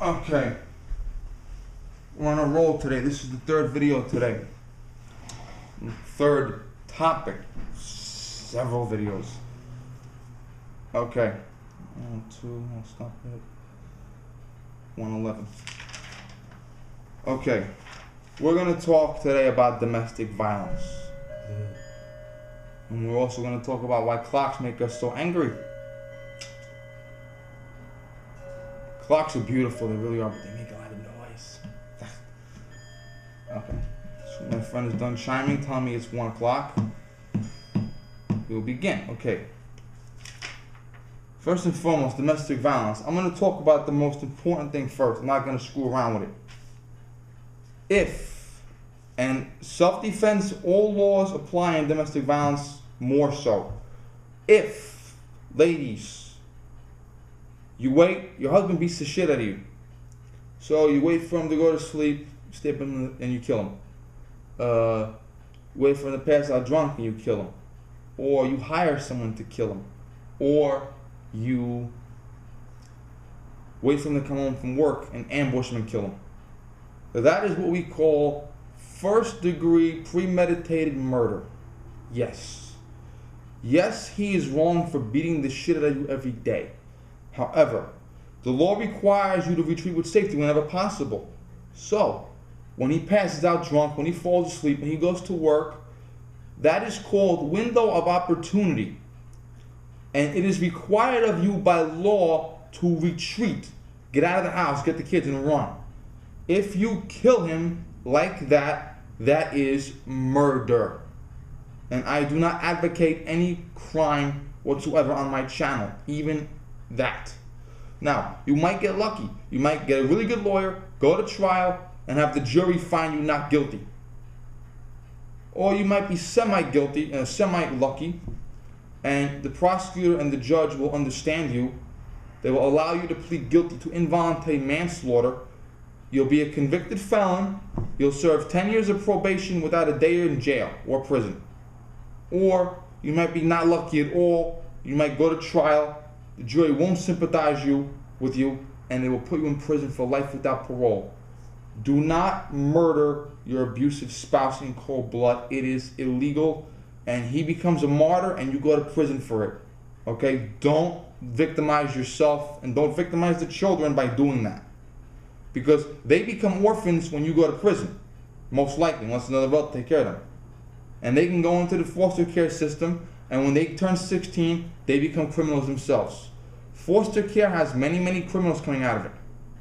Okay, we're on a roll today. This is the third video today. Third topic. Several videos. Okay. 1, 2, I'll stop it. 111. Okay. We're going to talk today about domestic violence. And we're also going to talk about why clocks make us so angry. Clocks are beautiful, they really are, but they make a lot of noise. Okay. So my friend is done chiming, telling me it's 1 o'clock. We'll begin. Okay. First and foremost, domestic violence. I'm going to talk about the most important thing first. I'm not going to screw around with it. If, and self-defense, all laws apply in domestic violence more so. If, ladies, you wait, your husband beats the shit out of you. So you wait for him to go to sleep, step him and you kill him. Wait for him to pass out drunk and you kill him. Or you hire someone to kill him. Or you wait for him to come home from work and ambush him and kill him. So that is what we call first-degree premeditated murder. Yes. Yes, he is wrong for beating the shit out of you every day. However, the law requires you to retreat with safety whenever possible. So, when he passes out drunk, when he falls asleep, and he goes to work, that is called window of opportunity. And it is required of you by law to retreat. Get out of the house, get the kids, and run. If you kill him like that, that is murder. And I do not advocate any crime whatsoever on my channel, even that. Now, you might get lucky. You might get a really good lawyer, go to trial, and have the jury find you not guilty. Or you might be semi-guilty and semi-lucky, and the prosecutor and the judge will understand you. They will allow you to plead guilty to involuntary manslaughter. You'll be a convicted felon. You'll serve 10 years of probation without a day in jail or prison. Or you might be not lucky at all. You might go to trial. The jury won't sympathize with you, and they will put you in prison for life without parole. Do not murder your abusive spouse in cold blood. It is illegal, and he becomes a martyr, and you go to prison for it. Okay? Don't victimize yourself, and don't victimize the children by doing that. Because they become orphans when you go to prison. Most likely, unless another adult take care of them. And they can go into the foster care system, and when they turn 16, they become criminals themselves. Foster care has many, many criminals coming out of it.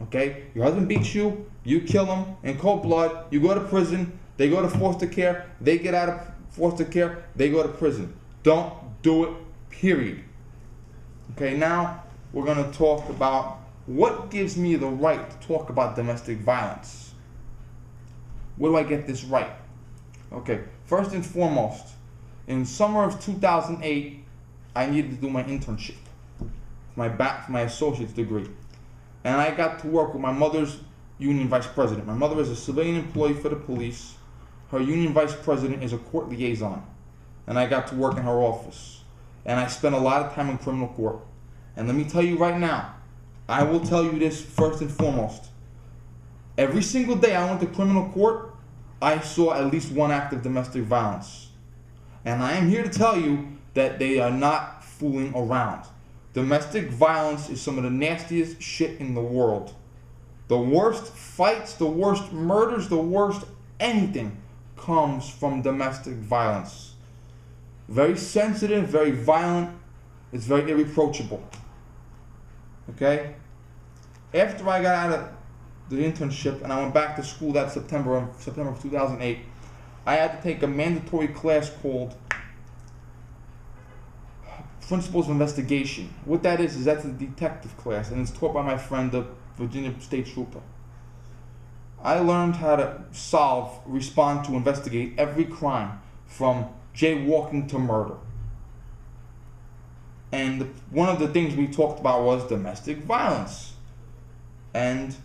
Okay? Your husband beats you, you kill him in cold blood, you go to prison, they go to foster care, they get out of foster care, they go to prison. Don't do it, period. Okay, now we're going to talk about what gives me the right to talk about domestic violence. Where do I get this right? Okay, first and foremost, in summer of 2008, I needed to do my internship, my associate's degree. And I got to work with my mother's union vice president. My mother is a civilian employee for the police. Her union vice president is a court liaison. And I got to work in her office. And I spent a lot of time in criminal court. And let me tell you right now, I will tell you this first and foremost. Every single day I went to criminal court, I saw at least one act of domestic violence. And I am here to tell you that they are not fooling around. Domestic violence is some of the nastiest shit in the world. The worst fights, the worst murders, the worst anything comes from domestic violence. Very sensitive, very violent. It's very irreproachable. Okay? After I got out of the internship and I went back to school that September of 2008, I had to take a mandatory class called Principles of Investigation. What that is that's a detective class, and it's taught by my friend, the Virginia State Trooper. I learned how to respond to, investigate every crime from jaywalking to murder. And one of the things we talked about was domestic violence. And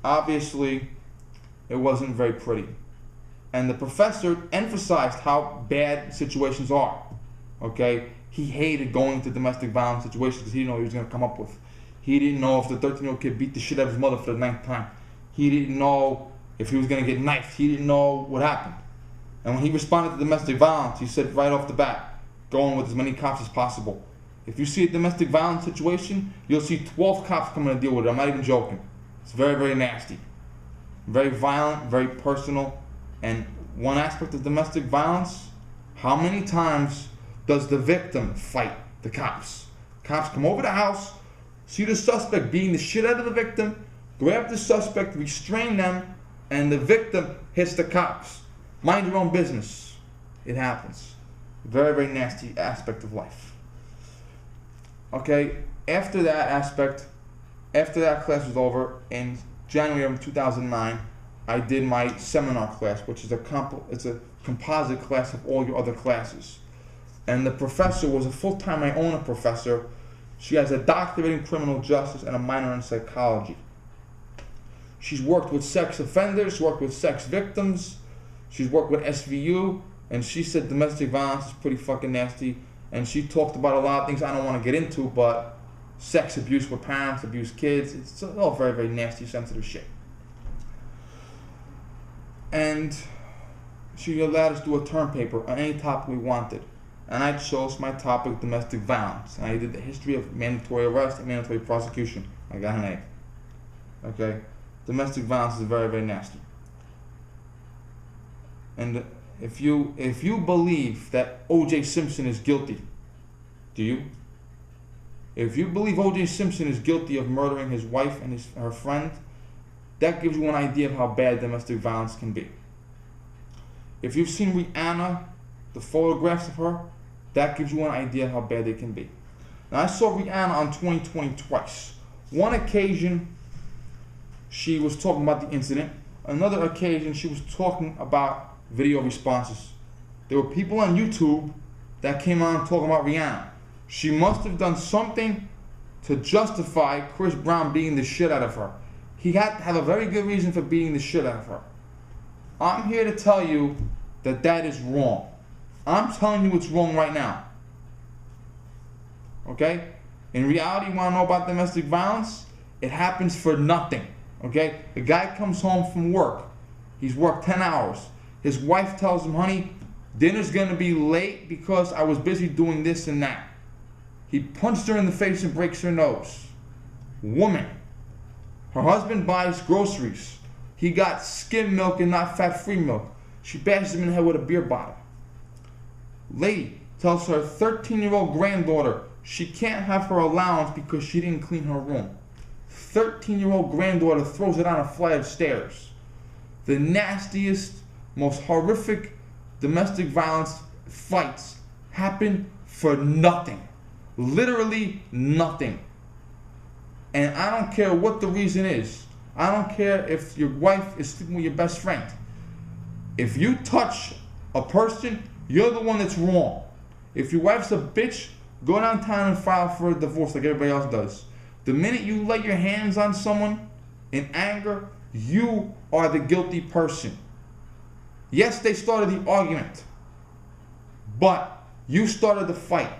obviously, it wasn't very pretty. And the professor emphasized how bad situations are. Okay? He hated going to domestic violence situations because he didn't know what he was going to come up with. He didn't know if the 13-year-old kid beat the shit out of his mother for the 9th time. He didn't know if he was going to get knifed. He didn't know what happened. And when he responded to domestic violence, he said right off the bat, go in with as many cops as possible. If you see a domestic violence situation, you'll see 12 cops coming to deal with it. I'm not even joking. It's very, very nasty. Very violent, very personal. And one aspect of domestic violence, how many times does the victim fight the cops? Cops come over the house, see the suspect beating the shit out of the victim, grab the suspect, restrain them, and the victim hits the cops. Mind your own business. It happens. Very, very nasty aspect of life. Okay, after that aspect, after that class was over, in January of 2009, I did my seminar class, which is it's a composite class of all your other classes. And the professor was a full-time Iona professor. She has a doctorate in criminal justice and a minor in psychology. She's worked with sex offenders, worked with sex victims, she's worked with SVU, and she said domestic violence is pretty fucking nasty. And she talked about a lot of things I don't want to get into, but sex abuse with parents, abuse kids, it's all very, very nasty, sensitive shit. And she allowed us to do a term paper on any topic we wanted. And I chose my topic, domestic violence. And I did the history of mandatory arrest and mandatory prosecution. I got an A. Okay? Domestic violence is very, very nasty. And if you believe that O.J. Simpson is guilty, do you? If you believe O.J. Simpson is guilty of murdering his wife and her friend, that gives you an idea of how bad domestic violence can be. If you've seen Rihanna, the photographs of her, that gives you an idea how bad they can be. Now, I saw Rihanna on 2020 twice. One occasion, she was talking about the incident. Another occasion, she was talking about video responses. There were people on YouTube that came on talking about Rihanna. She must have done something to justify Chris Brown beating the shit out of her. He had to have a very good reason for beating the shit out of her. I'm here to tell you that that is wrong. I'm telling you it's wrong right now. Okay? In reality, you want to know about domestic violence? It happens for nothing. Okay? The guy comes home from work. He's worked 10 hours. His wife tells him, honey, dinner's going to be late because I was busy doing this and that. He punched her in the face and breaks her nose. Woman. Her husband buys groceries. He got skim milk and not fat-free milk. She bashes him in the head with a beer bottle. Lady tells her 13-year-old granddaughter she can't have her allowance because she didn't clean her room. 13-year-old granddaughter throws it on a flight of stairs. The nastiest, most horrific domestic violence fights happen for nothing. Literally nothing. And I don't care what the reason is. I don't care if your wife is sleeping with your best friend. If you touch a person, you're the one that's wrong. If your wife's a bitch, go downtown and file for a divorce like everybody else does. The minute you lay your hands on someone in anger, you are the guilty person. Yes, they started the argument, but you started the fight.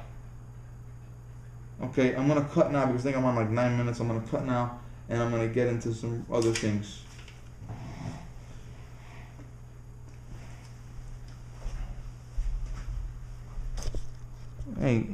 Okay, I'm going to cut now because I think I'm on like 9 minutes. I'm going to cut now, and I'm going to get into some other things. Hey,